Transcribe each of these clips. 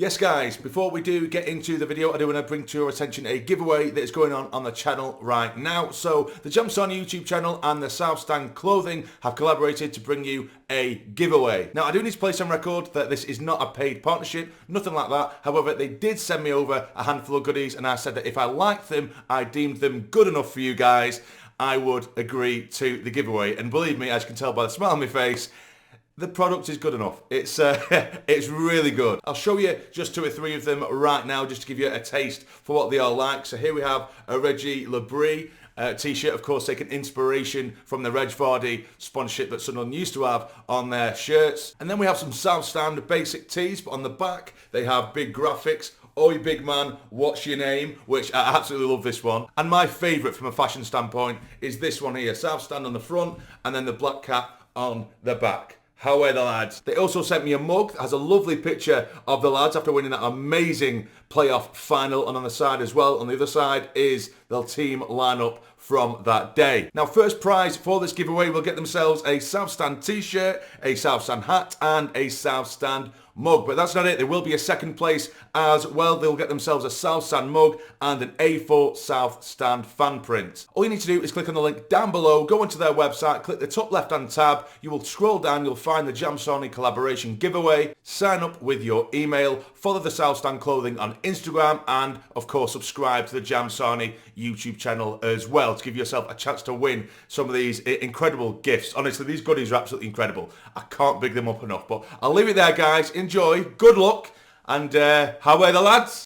Yes guys, before we do get into the video, I do want to bring to your attention a giveaway that is going on the channel right now. So the jamsarny YouTube channel and the South Stand Clothing have collaborated to bring you a giveaway. Now I do need to place on record that this is not a paid partnership, nothing like that. However, they did send me over a handful of goodies and I said that if I liked them, I deemed them good enough for you guys, I would agree to the giveaway. And believe me, as you can tell by the smile on my face, the product is good enough. It's it's really good. I'll show you just 2 or 3 of them right now just to give you a taste for what they are like. So here we have a Reggie Labrie t-shirt, of course, taking inspiration from the Reg Vardy sponsorship that Sunderland used to have on their shirts. And then we have some South Stand basic tees, but on the back they have big graphics. Oi big man, what's your name? Which I absolutely love this one. And my favourite from a fashion standpoint is this one here. South Stand on the front and then the black cap on the back. How are the lads? They also sent me a mug that has a lovely picture of the lads after winning that amazing playoff final, and on the side as well, on the other side, is the team lineup from that day. Now, first prize for this giveaway will get themselves a South Stand t-shirt, a South Stand hat, and a South Stand mug. But that's not it. There will be a second place as well. They'll get themselves a South Stand mug and an A4 South Stand fan print. All you need to do is click on the link down below, go onto their website, click the top left-hand tab. You will scroll down, you'll find the jamsarny collaboration giveaway. Sign up with your email, follow the South Stand Clothing on Instagram, and of course subscribe to the jamsarny YouTube channel as well to give yourself a chance to win some of these incredible gifts. Honestly, these goodies are absolutely incredible. I can't big them up enough, but I'll leave it there, guys. Enjoy, good luck, and how are the lads?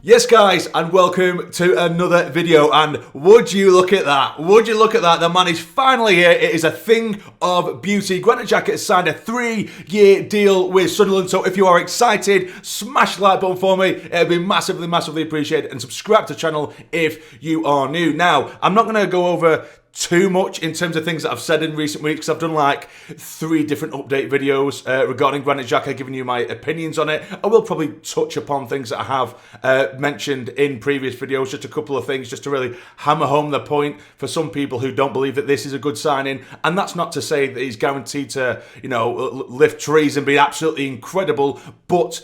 Yes guys, and welcome to another video, and would you look at that? Would you look at that? The man is finally here. It is a thing of beauty. Granit Xhaka has signed a 3-year deal with Sunderland, so if you are excited, smash the like button for me. It would be massively, massively appreciated, and subscribe to the channel if you are new. Now, I'm not going to go over too much in terms of things that I've said in recent weeks. I've done like 3 different update videos regarding Granit Xhaka, giving you my opinions on it. I will probably touch upon things that I have mentioned in previous videos, just a couple of things just to really hammer home the point for some people who don't believe that this is a good signing. And that's not to say that he's guaranteed to, you know, lift trees and be absolutely incredible, but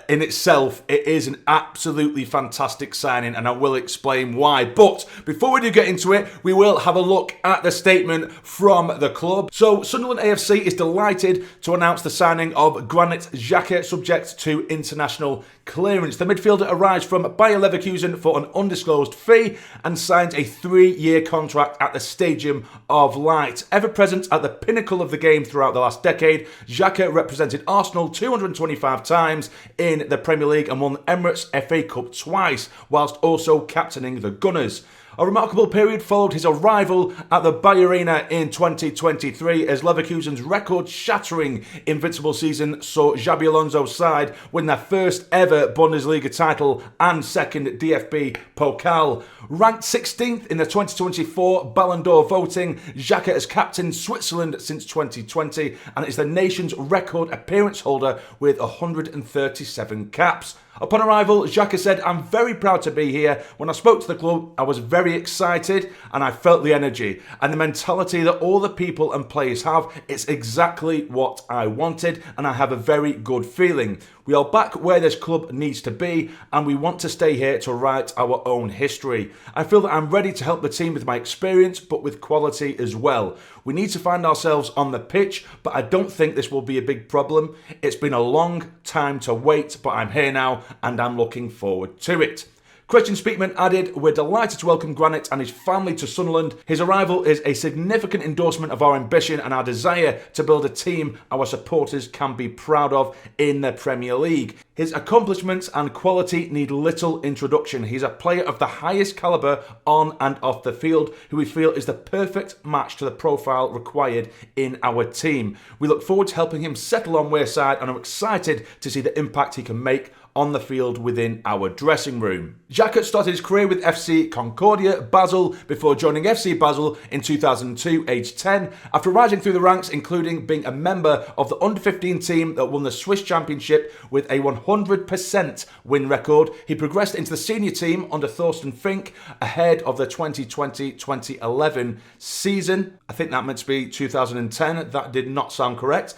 in itself, it is an absolutely fantastic signing, and I will explain why. But before we do get into it, we will have a look at the statement from the club. So, Sunderland AFC is delighted to announce the signing of Granit Xhaka, subject to international clearance. The midfielder arrives from Bayer Leverkusen for an undisclosed fee and signs a 3-year contract at the Stadium of Light. Ever present at the pinnacle of the game throughout the last decade, Xhaka represented Arsenal 225 times in the Premier League and won Emirates FA Cup twice, whilst also captaining the Gunners. A remarkable period followed his arrival at the Bayer Arena in 2023 as Leverkusen's record-shattering invincible season saw Xabi Alonso's side win their first ever Bundesliga title and second DFB Pokal. Ranked 16th in the 2024 Ballon d'Or voting, Xhaka has captained Switzerland since 2020 and is the nation's record appearance holder with 137 caps. Upon arrival, Xhaka said, "I'm very proud to be here. When I spoke to the club, I was very excited and I felt the energy and the mentality that all the people and players have. It's exactly what I wanted and I have a very good feeling. We are back where this club needs to be and we want to stay here to write our own history. I feel that I'm ready to help the team with my experience but with quality as well. We need to find ourselves on the pitch, but I don't think this will be a big problem. It's been a long time to wait, but I'm here now and I'm looking forward to it." Christian Speakman added, "We're delighted to welcome Granit and his family to Sunderland. His arrival is a significant endorsement of our ambition and our desire to build a team our supporters can be proud of in the Premier League. His accomplishments and quality need little introduction. He's a player of the highest calibre on and off the field, who we feel is the perfect match to the profile required in our team. We look forward to helping him settle on Wayside and are excited to see the impact he can make on the field within our dressing room. Jacques started his career with FC Concordia Basel before joining FC Basel in 2002, aged 10, after rising through the ranks, including being a member of the under-15 team that won the Swiss Championship with a 100% win record. He progressed into the senior team under Thorsten Fink ahead of the 2020-2011 season. I think that meant to be 2010. That did not sound correct.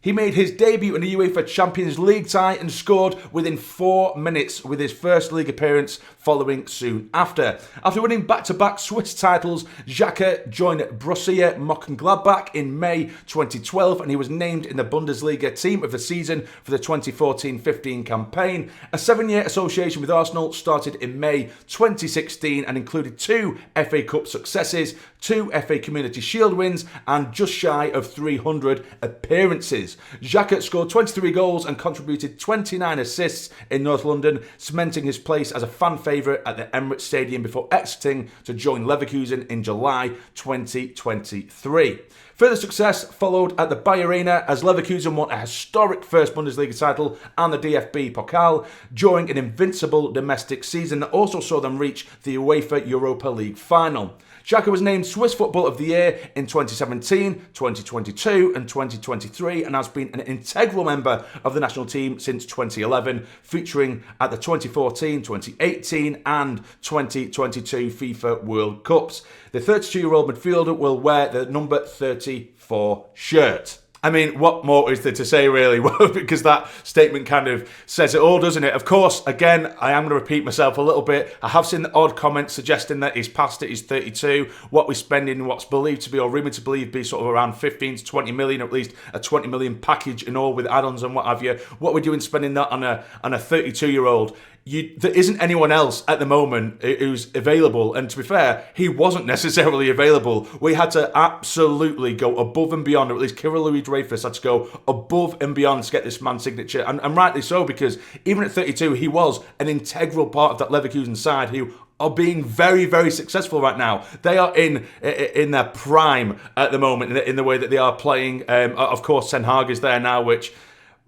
He made his debut in the UEFA Champions League tie and scored within 4 minutes with his first league appearance following soon after. After winning back-to-back Swiss titles, Jacques joined Borussia Mönchengladbach in May 2012 and he was named in the Bundesliga Team of the Season for the 2014-15 campaign. A 7-year association with Arsenal started in May 2016 and included 2 FA Cup successes, 2 FA Community Shield wins and just shy of 300 appearances. Jacques scored 23 goals and contributed 29 assists in North London, cementing his place as a fan favourite at the Emirates Stadium before exiting to join Leverkusen in July 2023. Further success followed at the Bayer Arena as Leverkusen won a historic first Bundesliga title and the DFB Pokal during an invincible domestic season that also saw them reach the UEFA Europa League final. Jacques was named Swiss Footballer of the Year in 2017, 2022 and 2023 and has been an integral member of the national team since 2011, featuring at the 2014, 2018 and 2022 FIFA World Cups. The 32-year-old midfielder will wear the number 34 shirt. I mean, what more is there to say, really? Because that statement kind of says it all, doesn't it? Of course, again, I am going to repeat myself a little bit. I have seen the odd comments suggesting that he's past it, he's 32. What we're spending, what's believed to be, or rumoured to believe, be sort of around 15 to 20 million, or at least a 20 million package and all with add-ons and what have you. What we're doing spending that on a 32-year-old. There isn't anyone else at the moment who's available, and to be fair, he wasn't necessarily available. We had to absolutely go above and beyond, or at least Kirill Louis-Dreyfus had to go above and beyond to get this man's signature, and rightly so, because even at 32, he was an integral part of that Leverkusen side who are being very, very successful right now. They are in their prime at the moment in the way that they are playing. Of course, Ten Hag is there now, which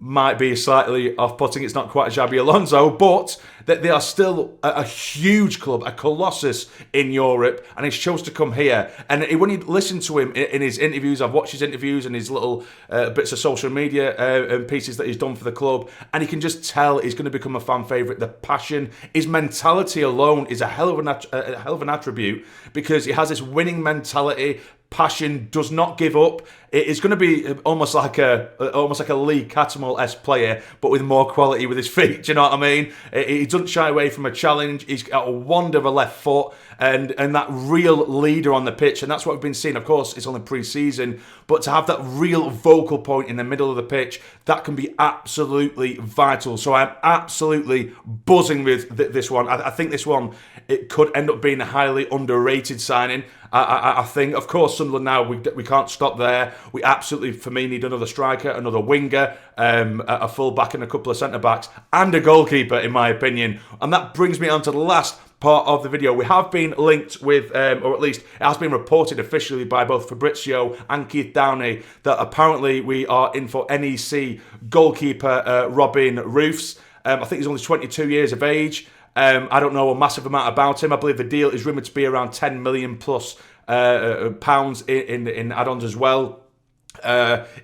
might be slightly off-putting. It's not quite a Xabi Alonso, but that they are still a huge club, a colossus in Europe, and he's chose to come here. And when you listen to him in his interviews, I've watched his interviews and his little bits of social media pieces that he's done for the club, and you can just tell he's going to become a fan favourite. The passion, his mentality alone is a hell of an attribute, because he has this winning mentality. Passion, does not give up. It's going to be almost like a Lee Cattermole-esque player, but with more quality with his feet. Do you know what I mean? He doesn't shy away from a challenge. He's got a wand of a left foot, and that real leader on the pitch. And that's what we've been seeing. Of course, it's only pre-season, but to have that real vocal point in the middle of the pitch, that can be absolutely vital. So I'm absolutely buzzing with this one. I think this one, it could end up being a highly underrated signing. I think, of course, Sunderland now, we can't stop there. We absolutely, for me, need another striker, another winger, a full-back and a couple of centre-backs, and a goalkeeper, in my opinion. And that brings me on to the last part of the video. We have been linked with, or at least it has been reported officially by both Fabrizio and Keith Downey, that apparently we are in for NEC goalkeeper Robin Roefs. I think he's only 22 years of age. I don't know a massive amount about him. I believe the deal is rumoured to be around 10 million plus pounds in add-ons as well.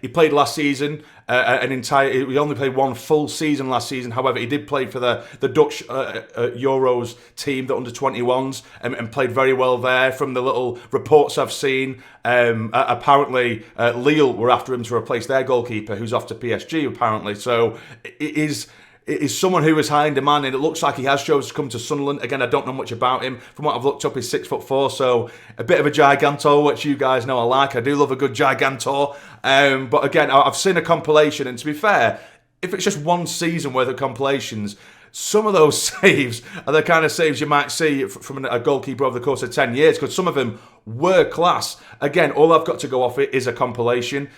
He played last season, he only played one full season last season. However, he did play for the Dutch Euros team, the under-21s, and played very well there. From the little reports I've seen, apparently Lille were after him to replace their goalkeeper, who's off to PSG apparently. So it is someone who is high in demand, and it looks like he has chosen to come to Sunderland. Again, I don't know much about him. From what I've looked up, he's 6'4", so a bit of a gigantor, which you guys know I like. I do love a good gigantor. But again, I've seen a compilation, and to be fair, if it's just one season worth of compilations, some of those saves are the kind of saves you might see from a goalkeeper over the course of 10 years, because some of them were class. Again, all I've got to go off it is a compilation,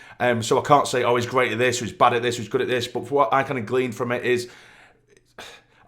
so I can't say, oh, he's great at this, or he's bad at this, or he's good at this, but what I kind of glean from it is,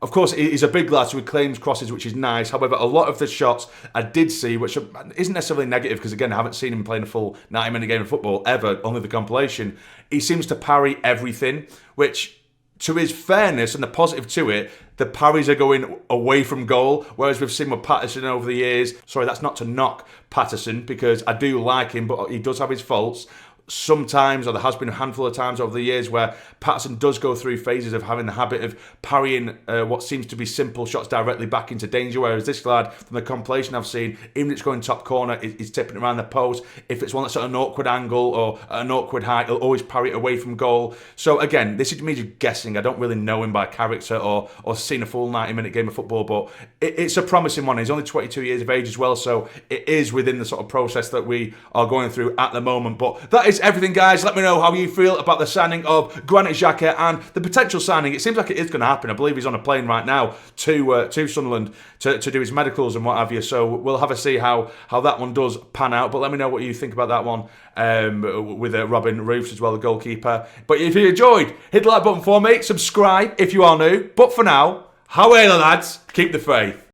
of course, he's a big lad, so he claims crosses, which is nice. However, a lot of the shots I did see, which isn't necessarily negative, because again, I haven't seen him playing a full 90-minute game of football ever, only the compilation. He seems to parry everything, which, to his fairness and the positive to it, the parries are going away from goal, whereas we've seen with Patterson over the years. Sorry, that's not to knock Patterson, because I do like him, but he does have his faults. Sometimes, or there has been a handful of times over the years where Patterson does go through phases of having the habit of parrying what seems to be simple shots directly back into danger, whereas this lad, from the compilation I've seen, even if it's going top corner, he's tipping it around the post. If it's one that's at an awkward angle or at an awkward height, he'll always parry it away from goal. So again, this is me just guessing. I don't really know him by character or seen a full 90-minute game of football, but it's a promising one. He's only 22 years of age as well, so it is within the sort of process that we are going through at the moment. But that is everything, guys. Let me know how you feel about the signing of Granit Xhaka and the potential signing. It seems like it is going to happen. I believe he's on a plane right now to Sunderland to do his medicals and what have you. So we'll have a see how that one does pan out. But let me know what you think about that one with Robin Roefs as well, the goalkeeper. But if you enjoyed, hit the like button for me. Subscribe if you are new. But for now, how are you, lads? Keep the faith.